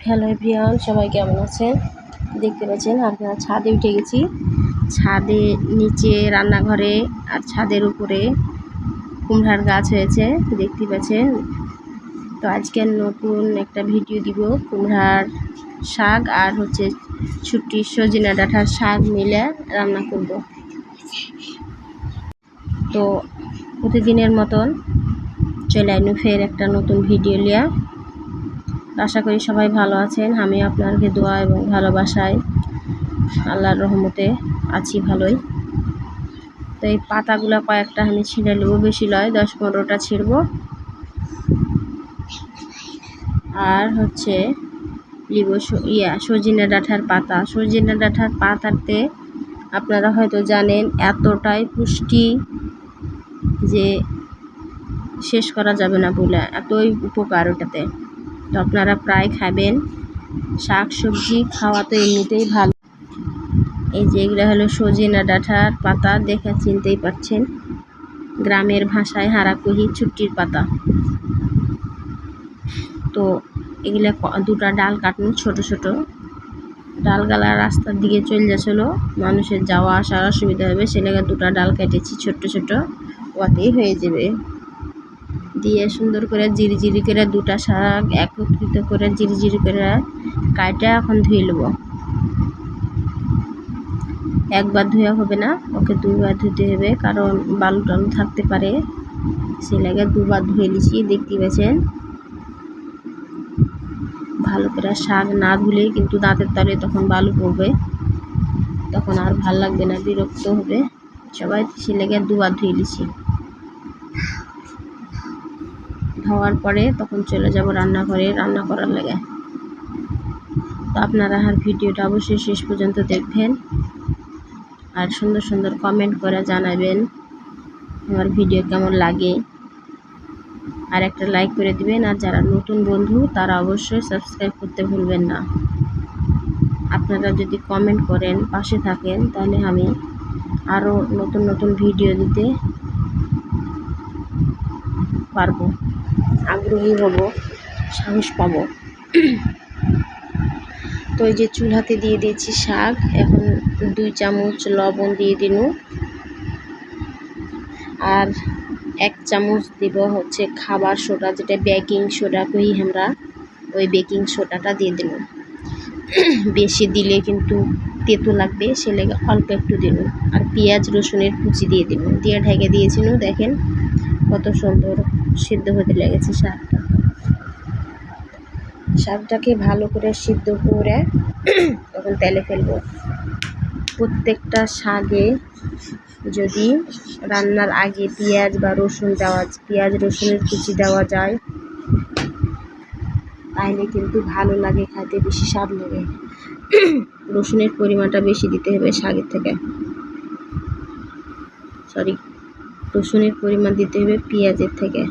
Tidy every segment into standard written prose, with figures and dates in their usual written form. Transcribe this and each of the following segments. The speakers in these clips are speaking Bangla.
হ্যালো এভরিওয়ান, সবাই কেমন আছেন? দেখতে পাচ্ছেন আপনারা ছাদে উঠে গেছি। ছাদে নিচে রান্নাঘরে আর ছাদের উপরে কুমড়ার গাছ হয়েছে, দেখতে পাচ্ছেন। তো আজকে নতুন একটা ভিডিও দিব। কুমড়ার শাক আর ছুটি সজনে ডাঁটার শাক মিলে রান্না করব। তো প্রতিদিনের মতন চলে আইনু ফের একটা নতুন ভিডিও লিয়া। আশা করি সবাই ভালো আছেন। আমি আপনাকে দোয়া এবং ভালোবাসায় আল্লাহর রহমতে আছি ভালোই। তো এই পাতাগুলো কয়েকটা আমি ছিঁড়ে নেব, বেশি লয় 10-15টা ছিঁড়ব। আর লিব সজনে ডাঁটার পাতা। সজনে ডাঁটার পাতাতে আপনারা হয়তো জানেন এতটাই পুষ্টি যে শেষ করা যাবে না বলে, এতই উপকার ওটাতে। তো আপনারা প্রায় খাবেন। শাক সবজি খাওয়া তো এমনিতেই ভালো। এই যে এগুলো হলো সজনে ডাঁটার পাতা, দেখে চিনতেই পারছেন। গ্রামের ভাষায় হারাকুহি ছুটির পাতা। তো এগুলা দুটা ডাল কাটুন, ছোট ছোট ডালগালা রাস্তার দিকে চলে যাচ্ছিল, মানুষের যাওয়া আসার অসুবিধা হবে, সে লেগে দুটা ডাল কেটেছি ছোট ছোট, ওতেই হয়ে যাবে। দিয়ে সুন্দর করে জিরি করে দুটা শাক একত্রিত করে জিরি করে কাটা এখন ধুয়ে নেব। একবার ধুয়া হবে না, ওকে দুবার ধুতে হবে, কারণ বালু টালু থাকতে পারে, সে লাগে দুবার ধুয়ে নিছি। দেখতে পাচ্ছেন ভালো করে শাক না ধুলে কিন্তু দাঁতের তলে তখন বালু পড়বে, তখন আর ভাল লাগবে না, বিরক্ত হবে সবাই, সে লেগে দুবার ধুয়ে নিছি। ধোয়ার পরে তখন চলে যাব রান্নাঘরে রান্না করার লাগে। তো আপনারা আর ভিডিওটা অবশ্যই শেষ পর্যন্ত দেখবেন আর সুন্দর সুন্দর কমেন্ট করে জানাবেন আমার ভিডিও কেমন লাগে, আর একটা লাইক করে দিবেন। আর যারা নতুন বন্ধু তারা অবশ্যই সাবস্ক্রাইব করতে ভুলবেন না। আপনারা যদি কমেন্ট করেন, পাশে থাকেন, তাহলে আমি আরও নতুন নতুন ভিডিও দিতে পারবো, আগ্রহী হব, সাহস পাবো। তো এই যে চুলাতে দিয়ে দিয়েছি শাক, এখন 2 চামচ লবণ দিয়ে দিন, আর 1 চামচ দিব খাবার সোডা, যেটা বেকিং সোডা কই আমরা, ওই বেকিং সোডাটা দিয়ে দেব। বেশি দিলে কিন্তু তেতো লাগবে, সে লেগে অল্প একটু দেব। আর পেঁয়াজ রসুনের কুচি দিয়ে দেব, দিয়ে ঢেকে দিয়েছিল। দেখেন কত সুন্দর সিদ্ধ হতে লেগেছে শাকটা। শাকটাকে ভালো করে সিদ্ধ করে তখন তেলে ফেলবো। প্রত্যেকটা শাকে যদি রান্নার আগে পেঁয়াজ বা রসুন পেঁয়াজ রসুনের কুচি দেওয়া যায়, তাহলে কিন্তু ভালো লাগে খাইতে, বেশি স্বাদ লাগে। রসুনের পরিমাণটা বেশি দিতে হবে শাকের থেকে, রসুনের পরিমাণ দিতে হবে পেঁয়াজের থেকে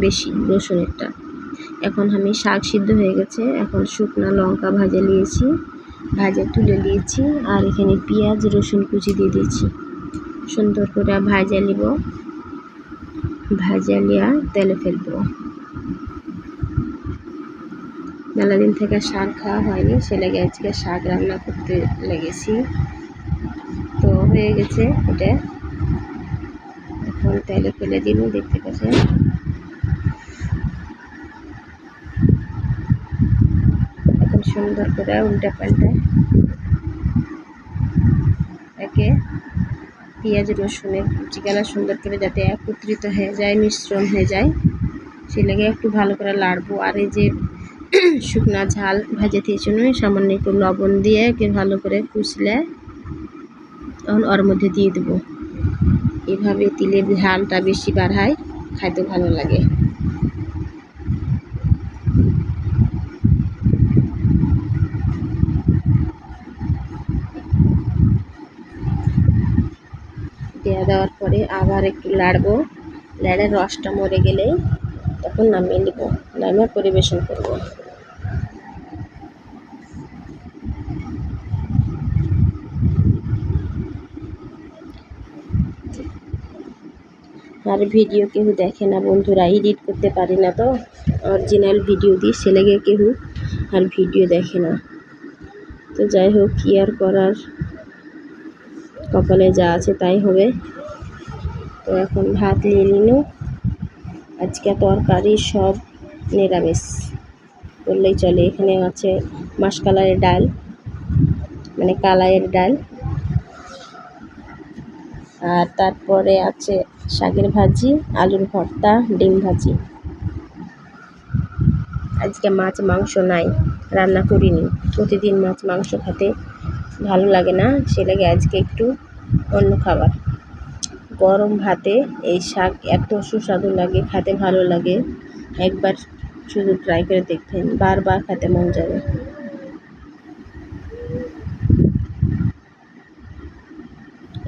বেশি, রসুনেরটা। এখন আমি শাক সিদ্ধ হয়ে গেছে, এখন শুকনো লঙ্কা ভাজা নিয়েছি, ভাজা তুলে নিয়েছি, আর এখানে পেঁয়াজ রসুন কুচি দিয়ে দিয়েছি। সুন্দর করে ভাজা নিব, ভাজা লিয়া তেলে ফেলবো। মেলা দিন থেকে শাক খাওয়া হয়নি, সে লেগে আজকে শাক রান্না করতে লেগেছি। তো হয়ে গেছে এটা, এখন তেলে ফেলে দিব। দেখতে পাচ্ছেন এখন সুন্দর করে উল্টা পাল্টা একে পেঁয়াজ রসুনের কুচিগুলো সুন্দর করে যাতে একত্রিত হয়ে যায়, মিশ্রণ হয়ে যায়, সে লেগে একটু ভালো করে লাড়বো। আর এই যে শুকনা ঝাল ভাজে দিয়েছি, সামান্য একটু লবণ দিয়ে একে ভালো করে কুচলে তখন ওর মধ্যে দিয়ে দেবো। এভাবে দিলে ঝালটা বেশি বাড়ায়, খাইতে ভালো লাগে। দেওয়ার পরে আবার একটু লাড়বো, লাড়ে রসটা মরে গেলেই তখন নামিয়ে নেব, নামিয়ে পরিবেশন করব। আর ভিডিও কেউ দেখে না বন্ধুরা, এডিট করতে পারি না, তো অরিজিনাল ভিডিও দিই, সে লেগে কেউ আর ভিডিও দেখে না। তো যাই হোক, কি আর করার, কপালে যা আছে তাই হবে। তো এখন ভাত নিয়ে নিল। আজকে তরকারি সব নিরামিষ বললেই চলে। এখানে আছে মাসকালাইয়ের ডাল, মানে কালাইয়ের ডাল, আর তারপরে আছে শাকের ভাজি, আলুর ভর্তা, ডিম ভাজি। আজকে মাছ মাংস নাই, রান্না করিনি। প্রতিদিন মাছ মাংস খেতে ভালো লাগে না, সে লাগে আজকে একটু অন্য খাবার। গরম ভাতে এই শাক এত সুস্বাদু লাগে, খেতে ভালো লাগে। একবার শুধু ট্রাই করে দেখবেন, বারবার খেতে মন যাবে।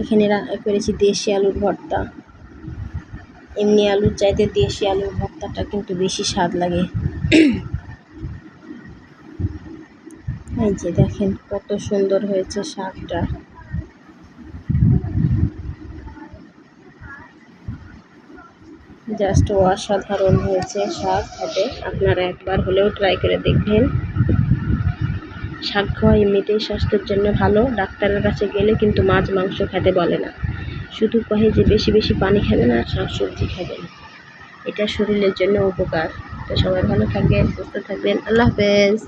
এখানে করেছি দেশি আলুর ভর্তা। এমনি আলুর চাইতে দেশি আলুর ভর্তাটা কিন্তু বেশি স্বাদ লাগে। এই যে দেখেন কত সুন্দর হয়েছে শাকটা। জাস্ট অসাধারণ হয়েছে শাক খেতে। আপনারা একবার হলেও ট্রাই করে দেখবেন। শাক খাওয়া এমনিতেই স্বাস্থ্যের জন্য ভালো। ডাক্তারের কাছে গেলে কিন্তু মাছ মাংস খেতে বলে না, শুধু কহে যে বেশি বেশি পানি খাবেন আর শাকসবজি খাবেন, এটা শরীরের জন্য উপকার। তো সবাই ভালো থাকবেন, সুস্থ থাকবেন। আল্লাহ হাফেজ।